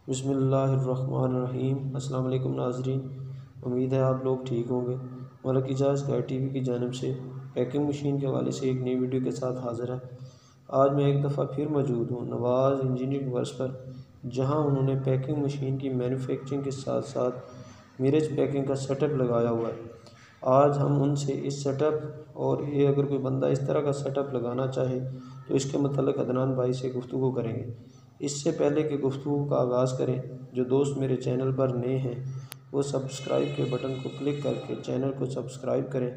बिस्मिल्लाहिर्रहमानिर्रहीम। अस्सलाम वालेकुम नाज़रीन, उम्मीद है आप लोग ठीक होंगे। मलक इजाज़ गाय टीवी की जानिब से पैकिंग मशीन के हवाले से एक नई वीडियो के साथ हाज़िर है। आज मैं एक दफ़ा फिर मौजूद हूँ नवाज़ इंजीनियरिंग वर्क्स पर, जहाँ उन्होंने पैकिंग मशीन की मैन्युफैक्चरिंग के साथ साथ मिरज पैकिंग का सेटअप लगाया हुआ है। आज हम उनसे इस सेटअप और ये अगर कोई बंदा इस तरह का सेटअप लगाना चाहे तो इसके मतलब अदनान भाई से गुफ्तगू करेंगे। इससे पहले कि गुफ्तगू का आगाज़ करें, जो दोस्त मेरे चैनल पर नए हैं वो सब्सक्राइब के बटन को क्लिक करके चैनल को सब्सक्राइब करें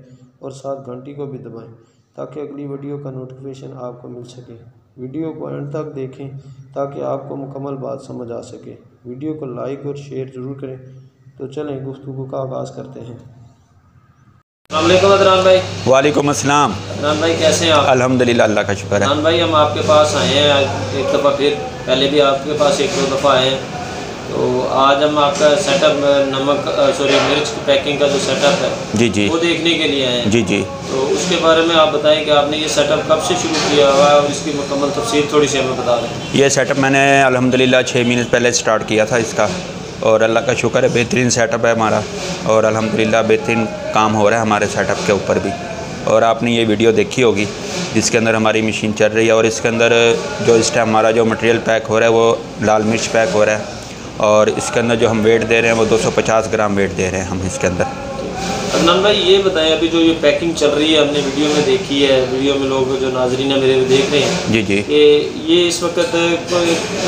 और साथ घंटी को भी दबाएं ताकि अगली वीडियो का नोटिफिकेशन आपको मिल सके। वीडियो को अंत तक देखें ताकि आपको मुकम्मल बात समझ आ सके। वीडियो को लाइक और शेयर ज़रूर करें। तो चलें गुफ्तगू का आगाज़ करते हैं। अस्सलाम वालेकुम अदनान भाई। वालेकुम अस्सलाम। अदनान भाई कैसे हैं आप? अल्हम्दुलिल्लाह, अल्लाह का शुक्र है। अदनान भाई हम आपके पास आए हैं एक दफ़ा फिर, पहले भी आपके पास एक दो दफ़ा आए हैं। तो आज हम आपका सेटअप मिर्च की पैकिंग का जो सेटअप है जी वो देखने के लिए आए हैं। जी। तो उसके बारे में आप बताएं कि आपने ये सेटअप कब से शुरू किया हुआ है और इसकी मुकम्मल तफसील थोड़ी सी हमें बता दें। ये सेटअप मैंने अल्हम्दुलिल्लाह 6 महीने पहले स्टार्ट किया था इसका, और अल्लाह का शुक्र है बेहतरीन सेटअप है हमारा, और अल्हम्दुलिल्लाह बेहतरीन काम हो रहा है हमारे सेटअप के ऊपर भी। और आपने ये वीडियो देखी होगी जिसके अंदर हमारी मशीन चल रही है, और इसके अंदर जो इस टाइम हमारा जो मटेरियल पैक हो रहा है वो लाल मिर्च पैक हो रहा है, और इसके अंदर जो हम वेट दे रहे हैं वो 250 ग्राम वेट दे रहे हैं हम इसके अंदर। अदनान भाई ये बताएं, अभी जो ये पैकिंग चल रही है हमने वीडियो में देखी है, वीडियो में लोग जो नाजरीन है मेरे देख रहे हैं जी कि ये इस वक्त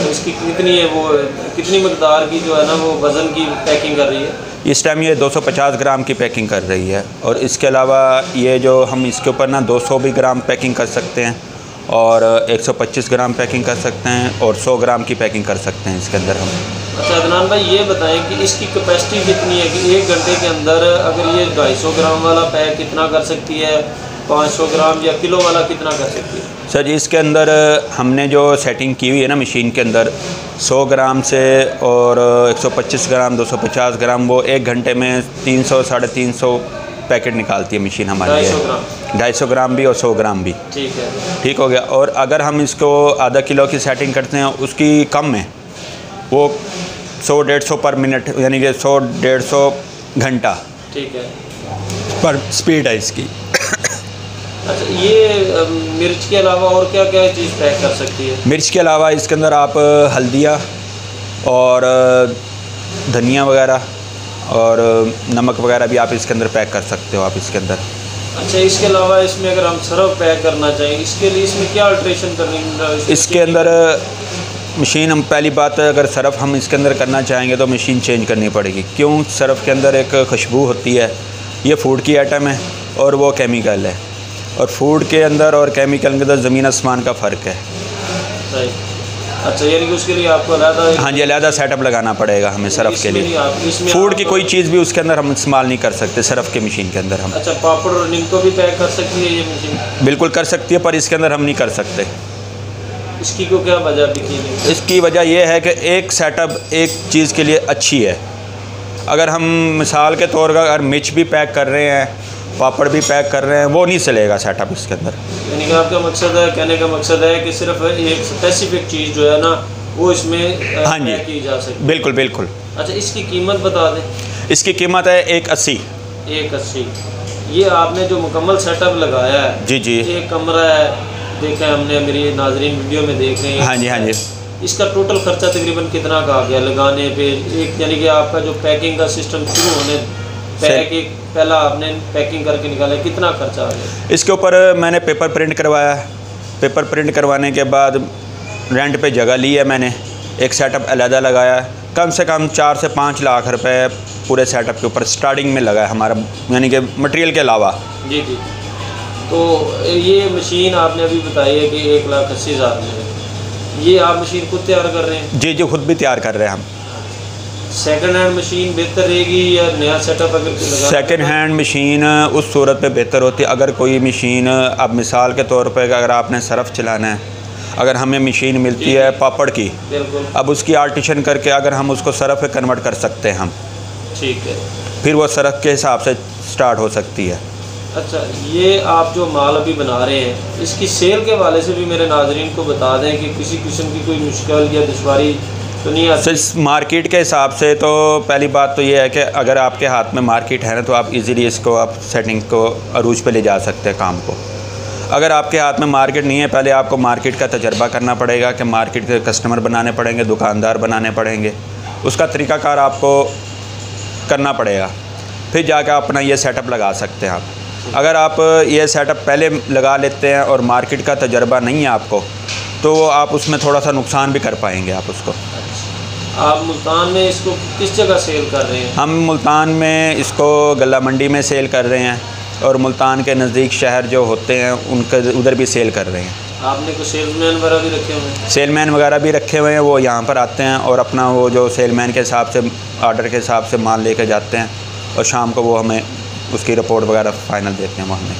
इसकी कितनी है, वो कितनी मकदार की जो है ना वो वज़न की पैकिंग कर रही है? इस टाइम ये 250 ग्राम की पैकिंग कर रही है, और इसके अलावा ये जो हम इसके ऊपर ना 200 भी ग्राम पैकिंग कर सकते हैं, और 125 ग्राम पैकिंग कर सकते हैं, और 100 ग्राम की पैकिंग कर सकते हैं इसके अंदर हम। अच्छा अदनान भाई ये बताएं कि इसकी कैपेसिटी कितनी है, कि एक घंटे के अंदर अगर ये 250 ग्राम वाला पैक कितना कर सकती है, 500 ग्राम या किलो वाला कितना कर सकती है? सर जी इसके अंदर हमने जो सेटिंग की हुई है ना मशीन के अंदर 100 ग्राम से और 125 ग्राम 250 ग्राम, वो एक घंटे में 300 साढ़े 300 पैकेट निकालती है मशीन हमारे लिए। 250 ग्राम भी और 100 ग्राम भी। ठीक है, ठीक हो गया। और अगर हम इसको आधा किलो की सेटिंग करते हैं उसकी कम है, वो 100-150 पर मिनट, यानी कि 100-150 घंटा। ठीक है, पर स्पीड है इसकी। अच्छा ये मिर्च के अलावा और क्या क्या चीज़ पैक कर सकती है? मिर्च के अलावा इसके अंदर आप हल्दिया और धनिया वगैरह और नमक वगैरह भी आप इसके अंदर पैक कर सकते हो आप इसके अंदर। अच्छा इसके अलावा इसमें अगर हम सरफ पैक करना चाहें, इसके लिए इसमें क्या अल्ट्रेशन करनी? इसके अंदर मशीन, हम पहली बात अगर सरफ़ हम इसके अंदर करना चाहेंगे तो मशीन चेंज करनी पड़ेगी। क्यों? सरफ़ के अंदर एक खुशबू होती है, ये फूड की आइटम है और वो केमिकल है, और फूड के अंदर और केमिकल के अंदर ज़मीन आसमान का फ़र्क है। सही। अच्छा यानी कि उसके लिए आपको अलग, हाँ जी, अलग सेटअप लगाना पड़ेगा हमें सरफ़ के लिए। फूड की कोई चीज़ भी उसके अंदर हम इस्तेमाल नहीं कर सकते सरफ़ के मशीन के अंदर हम। अच्छा पापड़ और नींबू भी पैक कर सकती है ये मशीन? बिल्कुल कर सकती है, पर इसके अंदर हम नहीं कर सकते। इसकी को क्या वजह दिखी? इसकी वजह यह है कि एक सेटअप एक चीज़ के लिए अच्छी है। अगर हम मिसाल के तौर पर अगर मिर्च भी पैक कर रहे हैं, पापड़ भी पैक कर रहे हैं, वो नहीं चलेगा सेटअप इसके अंदर। यानी कि आपका मकसद है, कहने का मकसद है कि सिर्फ एक स्पेसिफिक चीज़ जो है ना वो इसमें हाँ जी की जा सकती है। बिल्कुल बिल्कुल। अच्छा इसकी कीमत बता दें। इसकी कीमत है 180। 180। ये आपने जो मुकम्मल सेटअप लगाया है, जी एक कमरा है, देखा है हमने, मेरी नाजरीन वीडियो में देख रहे हैं। हाँ जी। इसका टोटल खर्चा तकरीबन कितना का आ गया लगाने पे? एक यानी कि आपका जो पैकिंग का सिस्टम शुरू होने पहला आपने पैकिंग करके निकाला, कितना खर्चा आ गया? इसके ऊपर मैंने पेपर प्रिंट करवाया। पेपर प्रिंट करवाने के बाद रेंट पे जगह ली है मैंने, एक सेटअप अलहदा लगाया, कम से कम 4 से 5 लाख रुपए पूरे सेटअप के ऊपर स्टार्टिंग में लगा है हमारा, यानी कि मटेरियल के अलावा। जी। तो ये मशीन आपने अभी बताई है कि 1,80,000 में, ये आप मशीन खुद तैयार कर रहे हैं? जी खुद भी तैयार कर रहे हैं हम। सेकंड हैंड मशीन बेहतर रहेगी या नया सेटअप अगर लगाना? सेकंड हैंड मशीन उस सूरत पे बेहतर होती है। अगर कोई मशीन, अब मिसाल के तौर पे अगर आपने सरफ़ चलाना है, अगर हमें मशीन मिलती है पापड़ की, बिल्कुल, अब उसकी आर्टिशन करके अगर हम उसको सरफ़ पे कन्वर्ट कर सकते हैं हम, ठीक है, फिर वो सरफ़ के हिसाब से स्टार्ट हो सकती है। अच्छा ये आप जो माल अभी बना रहे हैं, इसकी सेल के हवाले से भी मेरे नाजरीन को बता दें कि किसी किस्म की कोई मुश्किल या दुश्वारी तो नहीं आती? मार्केट के हिसाब से तो पहली बात तो ये है कि अगर आपके हाथ में मार्केट है ना तो आप इजीली इसको आप सेटिंग को अरूज पे ले जा सकते हैं काम को। अगर आपके हाथ में मार्केट नहीं है, पहले आपको मार्केट का तजर्बा करना पड़ेगा कि मार्केट के कस्टमर बनाने पड़ेंगे, दुकानदार बनाने पड़ेंगे, उसका तरीक़ाकार आपको करना पड़ेगा, फिर जाकर अपना ये सेटअप लगा सकते हैं आप। अगर आप ये सेटअप पहले लगा लेते हैं और मार्केट का तजर्बा नहीं है आपको, तो आप उसमें थोड़ा सा नुकसान भी कर पाएंगे आप उसको। आप मुल्तान में इसको किस जगह सेल कर रहे हैं? हम मुल्तान में इसको गला मंडी में सेल कर रहे हैं और मुल्तान के नज़दीक शहर जो होते हैं उनके उधर भी सेल कर रहे हैं। आपने कोई सेल्समैन वगैरह भी रखे हुए हैं? सेलमैन वगैरह भी रखे हुए हैं, वो यहाँ पर आते हैं और अपना वो जो सेलमैन के हिसाब से ऑर्डर के हिसाब से माल लेके जाते हैं और शाम को वो हमें उसकी रिपोर्ट वगैरह फाइनल देते हैं वो हमें।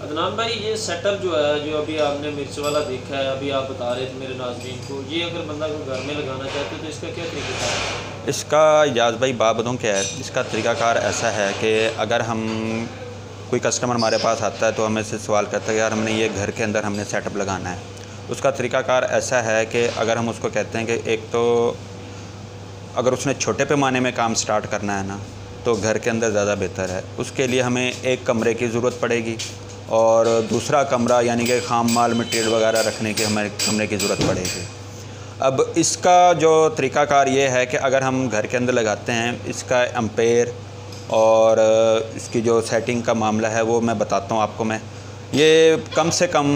अदनान भाई, ये सेटअप जो है, जो अभी आपने मिर्च वाला देखा है, अभी आप बता रहे थे मेरे नाज़रीन को, ये अगर बंदा को घर में लगाना चाहते तो इसका क्या तरीका है? इसका इजाज़ भाई बात बताऊँ क्या है, इसका तरीक़ाकार ऐसा है कि अगर हम कोई कस्टमर हमारे पास आता है तो हमें से सवाल करता है यार हमने ये घर के अंदर हमने सेटअप लगाना है। उसका तरीक़ाकार ऐसा है कि अगर हम उसको कहते हैं कि एक तो अगर उसने छोटे पैमाने में काम स्टार्ट करना है ना तो घर के अंदर ज़्यादा बेहतर है। उसके लिए हमें एक कमरे की ज़रूरत पड़ेगी और दूसरा कमरा यानी कि खाम माल मटेरियल वगैरह रखने की हमें कमरे की ज़रूरत पड़ेगी। अब इसका जो तरीक़ाकार ये है कि अगर हम घर के अंदर लगाते हैं, इसका एम्पेयर और इसकी जो सेटिंग का मामला है वो मैं बताता हूँ आपको। मैं ये कम से कम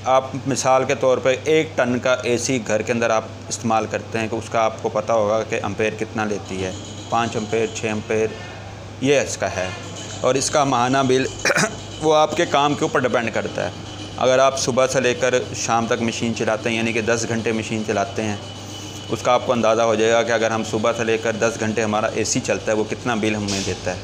आप मिसाल के तौर पे 1 टन का एसी घर के अंदर आप इस्तेमाल करते हैं कि उसका आपको पता होगा कि एम्पेयर कितना लेती है, 5 एम्पेयर 6 एम्पेयर ये इसका है। और इसका माहाना बिल वो आपके काम के ऊपर डिपेंड करता है। अगर आप सुबह से लेकर शाम तक मशीन चलाते हैं यानी कि 10 घंटे मशीन चलाते हैं, उसका आपको अंदाज़ा हो जाएगा कि अगर हम सुबह से लेकर 10 घंटे हमारा एसी चलता है वो कितना बिल हमें देता है।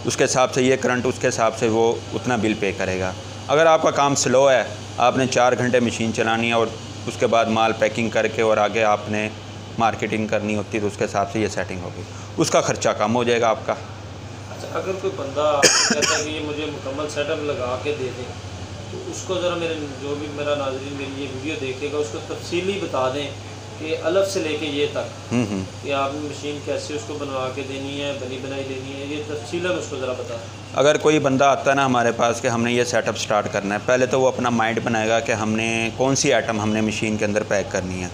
उसके हिसाब से ये करंट उसके हिसाब से वो उतना बिल पे करेगा। अगर आपका काम स्लो है, आपने 4 घंटे मशीन चलानी है और उसके बाद माल पैकिंग करके और आगे आपने मार्केटिंग करनी होती है तो उसके हिसाब से ये सेटिंग होगी, उसका ख़र्चा कम हो जाएगा आपका। अच्छा, अगर कोई बंदा कहता है कि ये मुझे मुकम्मल सेटअप लगा के दे दें तो उसको ज़रा मेरे जो भी मेरा नाज़रीन मेरी ये वीडियो देखेगा उसको तफसीली बता दें कि अलग से लेके ये तक कि आपने मशीन कैसे उसको बनवा के देनी है, बनी बनाई देनी है, ये तफसीलन उसको ज़रा बता। अगर कोई बंदा आता है ना हमारे पास कि हमने ये सेटअप स्टार्ट करना है, पहले तो वो अपना माइंड बनाएगा कि हमने कौन सी आइटम हमने मशीन के अंदर पैक करनी है।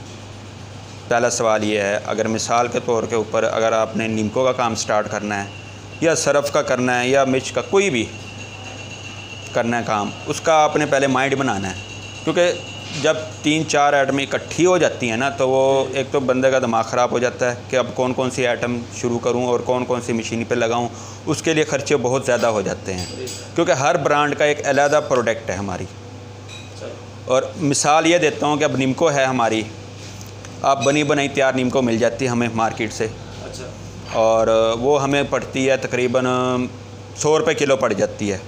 पहला सवाल ये है, अगर मिसाल के तौर के ऊपर अगर आपने नीमको का काम स्टार्ट करना है या सरफ़ का करना है या मिर्च का कोई भी करना है काम, उसका आपने पहले माइंड बनाना है। क्योंकि जब 3-4 आइटमें इकट्ठी हो जाती हैं ना तो वो एक तो बंदे का दिमाग ख़राब हो जाता है कि अब कौन कौन सी आइटम शुरू करूं और कौन कौन सी मशीन पे लगाऊं। उसके लिए ख़र्चे बहुत ज़्यादा हो जाते हैं क्योंकि हर ब्रांड का एक अलग प्रोडक्ट है हमारी। और मिसाल ये देता हूँ कि अब नीमको है हमारी, आप बनी बनाई तैयार नीमको मिल जाती है हमें मार्केट से। अच्छा। और वो हमें पड़ती है तकरीबन 100 रुपये किलो पड़ जाती है।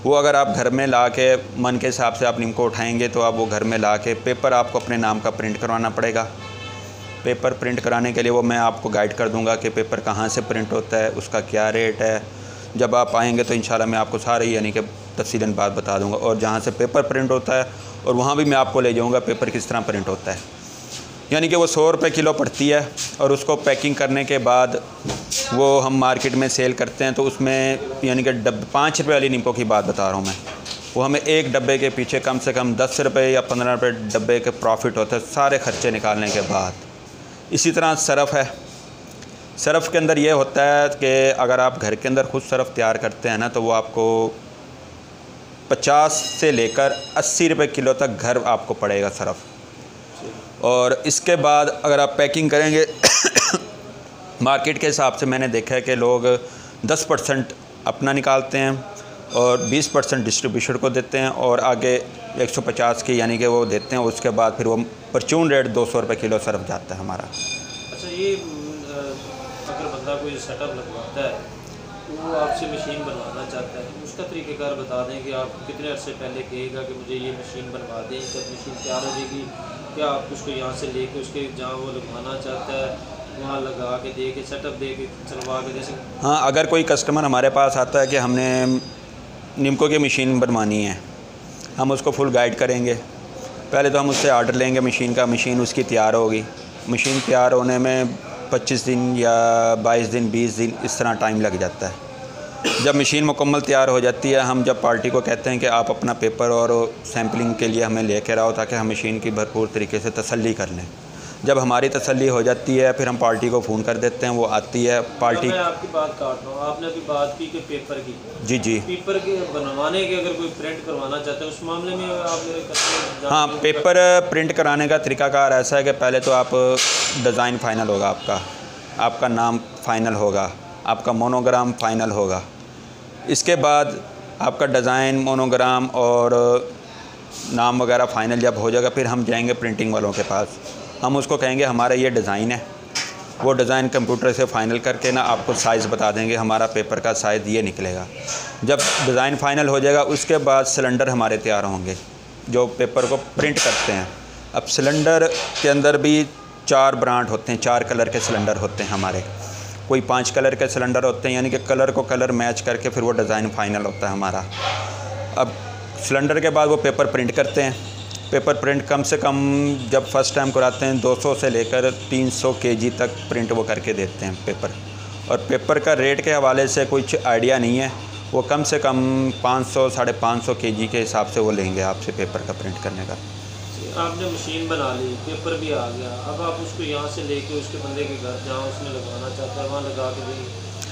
वो अगर आप घर में ला के मन के हिसाब से आप नीमको उठाएंगे तो आप वो घर में ला के पेपर आपको अपने नाम का प्रिंट करवाना पड़ेगा। पेपर प्रिंट कराने के लिए वो मैं आपको गाइड कर दूंगा कि पेपर कहाँ से प्रिंट होता है, उसका क्या रेट है। जब आप आएंगे तो इंशाल्लाह मैं आपको सारी यानी कि तफसीलन बात बता दूंगा। और जहाँ से पेपर प्रिंट होता है और वहाँ भी मैं आपको ले जाऊँगा पेपर किस तरह प्रिंट होता है। यानी कि वो 100 रुपये किलो पड़ती है और उसको पैकिंग करने के बाद वो हम मार्केट में सेल करते हैं तो उसमें यानी कि 5 रुपये वाली नीमको की बात बता रहा हूँ मैं, वो हमें एक डब्बे के पीछे कम से कम 10 रुपये या 15 रुपये डब्बे के प्रॉफिट होता है सारे ख़र्चे निकालने के बाद। इसी तरह सरफ़ है, सरफ़ के अंदर ये होता है कि अगर आप घर के अंदर खुद सरफ़ तैयार करते हैं ना तो वो आपको 50 से लेकर 80 रुपये किलो तक घर आपको पड़ेगा सरफ़। और इसके बाद अगर आप पैकिंग करेंगे मार्केट के हिसाब से मैंने देखा है कि लोग 10% अपना निकालते हैं और 20% डिस्ट्रीब्यूटर को देते हैं और आगे 150 की यानी कि वो देते हैं। उसके बाद फिर वो परचून रेट 200 रुपये किलो सरफ जाता है हमारा। अच्छा, ये अगर बंदा कोई सेटअप लगवाता है वो आपसे मशीन बनवाना चाहता है, उसका तरीक़ेकार बता दें कि आप कितने अर्से पहले कहेगा कि मुझे ये मशीन बनवा दें, जब मशीन तैयार हो जाएगी क्या आप उसको यहाँ से लेके उसके जहाँ वो लगवाना चाहता है वहाँ लगा के दे के सेटअप दे के चलवा के दे सकते? हाँ, अगर कोई कस्टमर हमारे पास आता है कि हमने नीमको की मशीन बनवानी है, हम उसको फुल गाइड करेंगे। पहले तो हम उससे ऑर्डर लेंगे मशीन का, मशीन उसकी तैयार होगी, मशीन तैयार होने में 25 दिन या 22 दिन 20 दिन इस तरह टाइम लग जाता है। जब मशीन मुकम्मल तैयार हो जाती है, हम जब पार्टी को कहते हैं कि आप अपना पेपर और सैम्पलिंग के लिए हमें लेकर आओ ताकि हम मशीन की भरपूर तरीके से तसल्ली कर लें। जब हमारी तसल्ली हो जाती है फिर हम पार्टी को फ़ोन कर देते हैं, वो आती है पार्टी। मैं आपकी बात काट रहा हूँ, आपने अभी बात की कि पेपर की। जी पेपर के बनवाने के अगर कोई प्रिंट करवाना चाहते हैं उस मामले में आप हाँ, पेपर प्रिंट कराने का तरीकाकार ऐसा है कि पहले तो आप डिज़ाइन फ़ाइनल होगा, आपका नाम फ़ाइनल होगा, आपका मोनोग्राम फ़ाइनल होगा। इसके बाद आपका डिज़ाइन, मोनोग्राम और नाम वगैरह फ़ाइनल जब हो जाएगा फिर हम जाएंगे प्रिंटिंग वालों के पास। हम उसको कहेंगे हमारा ये डिज़ाइन है, वो डिज़ाइन कंप्यूटर से फ़ाइनल करके ना आपको साइज़ बता देंगे, हमारा पेपर का साइज़ ये निकलेगा। जब डिज़ाइन फ़ाइनल हो जाएगा उसके बाद सिलेंडर हमारे तैयार होंगे जो पेपर को प्रिंट करते हैं। अब सिलेंडर के अंदर भी 4 ब्रांड होते हैं, 4 कलर के सिलेंडर होते हैं हमारे, कोई 5 कलर के सिलेंडर होते हैं, यानी कि कलर को कलर मैच करके फिर वो डिज़ाइन फ़ाइनल होता है हमारा। अब सिलेंडर के बाद वो पेपर प्रिंट करते हैं। पेपर प्रिंट कम से कम जब फर्स्ट टाइम कराते हैं 200 से लेकर 300 kg तक प्रिंट वो करके देते हैं पेपर। और पेपर का रेट के हवाले से कुछ आइडिया नहीं है, वो कम से कम 500 साढ़े 500 kg के हिसाब से वो लेंगे आपसे पेपर का प्रिंट करने का। आपने मशीन बना ली, पेपर भी आ गया, अब आप उसको यहाँ से लेके उसके बंदे के घर जहाँ उसने लगवाना चाहता है वहाँ लगा के देंगे।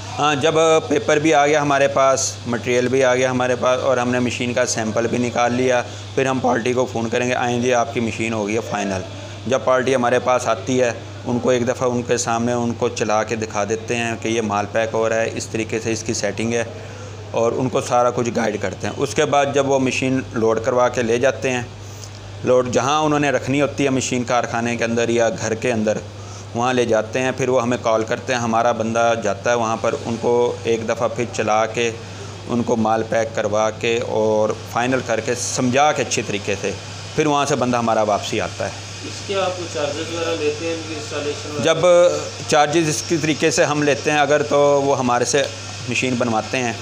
हाँ, जब पेपर भी आ गया हमारे पास, मटेरियल भी आ गया हमारे पास और हमने मशीन का सैंपल भी निकाल लिया, फिर हम पार्टी को फ़ोन करेंगे, आएँ जी आपकी मशीन हो गई है फ़ाइनल। जब पार्टी हमारे पास आती है उनको एक दफ़ा उनके सामने उनको चला के दिखा देते हैं कि ये माल पैक हो रहा है, इस तरीके से इसकी सेटिंग है, और उनको सारा कुछ गाइड करते हैं। उसके बाद जब वो मशीन लोड करवा के ले जाते हैं, लोड जहाँ उन्होंने रखनी होती है मशीन कारखाने के अंदर या घर के अंदर, वहाँ ले जाते हैं। फिर वो हमें कॉल करते हैं, हमारा बंदा जाता है वहाँ पर, उनको एक दफ़ा फिर चला के उनको माल पैक करवा के और फाइनल करके समझा के अच्छी तरीके से फिर वहाँ से बंदा हमारा वापसी आता है। इसके आप चार्जेस वगैरह लेते हैं इनकी इंस्टॉलेशन? जब चार्जेस इसकी तरीके से हम लेते हैं, अगर तो वो हमारे से मशीन बनवाते हैं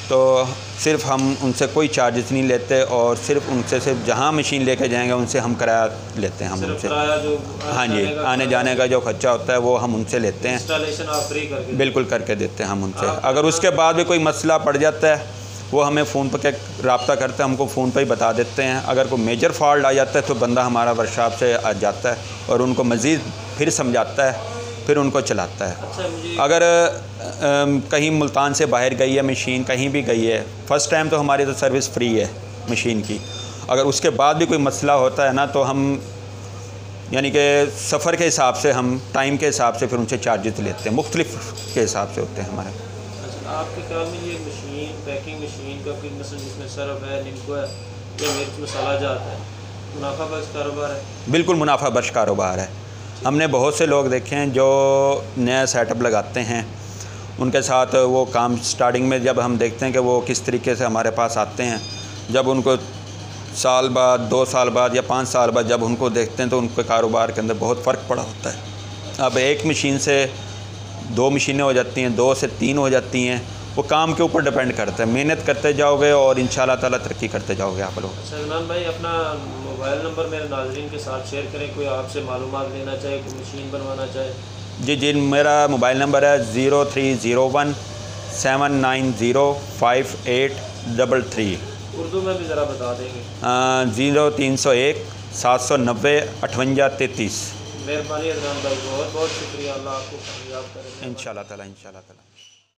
तो सिर्फ हम उनसे कोई चार्जेस नहीं लेते, और सिर्फ उनसे सिर्फ जहाँ मशीन लेके जाएंगे उनसे हम किराया लेते हैं। हम उनसे हाँ जी, आने जाने का जो खर्चा होता है वो हम उनसे लेते हैं। इंस्टॉलेशन आप फ्री करके? बिल्कुल करके देते हैं हम उनसे। अगर उसके बाद भी कोई मसला पड़ जाता है वो हमें फ़ोन पर रब्ता करते हैं, हमको फ़ोन पर ही बता देते हैं। अगर कोई मेजर फॉल्ट आ जाता है तो बंदा हमारा वर्कशॉप से आ जाता है और उनको मज़ीद फिर समझाता है, फिर उनको चलाता है। अच्छा, अगर कहीं मुल्तान से बाहर गई है मशीन, कहीं भी गई है, फ़र्स्ट टाइम तो हमारी तो सर्विस फ्री है मशीन की। अगर उसके बाद भी कोई मसला होता है ना तो हम यानी कि सफ़र के हिसाब से, हम टाइम के हिसाब से फिर उनसे चार्जेस लेते हैं, मुख्तलिफ के हिसाब से होते हैं हमारे। अच्छा, आपके ख्याल में ये मशीन, पैकिंग मशीन का कोई मसला जिसमें सरफ है, नींबू है या मिर्च मसाला जाता है, मुनाफा बख्श कारोबार है? बिल्कुल मुनाफा बख्श कारोबार है। हमने बहुत से लोग देखे हैं जो नया सेटअप लगाते हैं, उनके साथ वो काम स्टार्टिंग में जब हम देखते हैं कि वो किस तरीके से हमारे पास आते हैं, जब उनको साल बाद, 2 साल बाद या 5 साल बाद जब उनको देखते हैं तो उनके कारोबार के अंदर बहुत फ़र्क पड़ा होता है। अब एक मशीन से 2 मशीनें हो जाती हैं, 2 से 3 हो जाती हैं, वो काम के ऊपर डिपेंड करता है। मेहनत करते जाओगे और इंशाल्लाह ताला तरक्की करते जाओगे आप लोग। अच्छा इमरान भाई, अपना मोबाइल नंबर मेरे नाज़रीन के साथ शेयर करें, कोई आपसे मालूमात लेना चाहे, कोई मशीन बनवाना चाहे। जी, मेरा मोबाइल नंबर है 0301 7905833। उर्दू में भी ज़रा बता देंगे। 0301 790 5833। मेहरबानी अदनान भाई, बहुत बहुत शुक्रिया। अल्लाह आपको कामयाब करे। इंशाल्लाह ताला।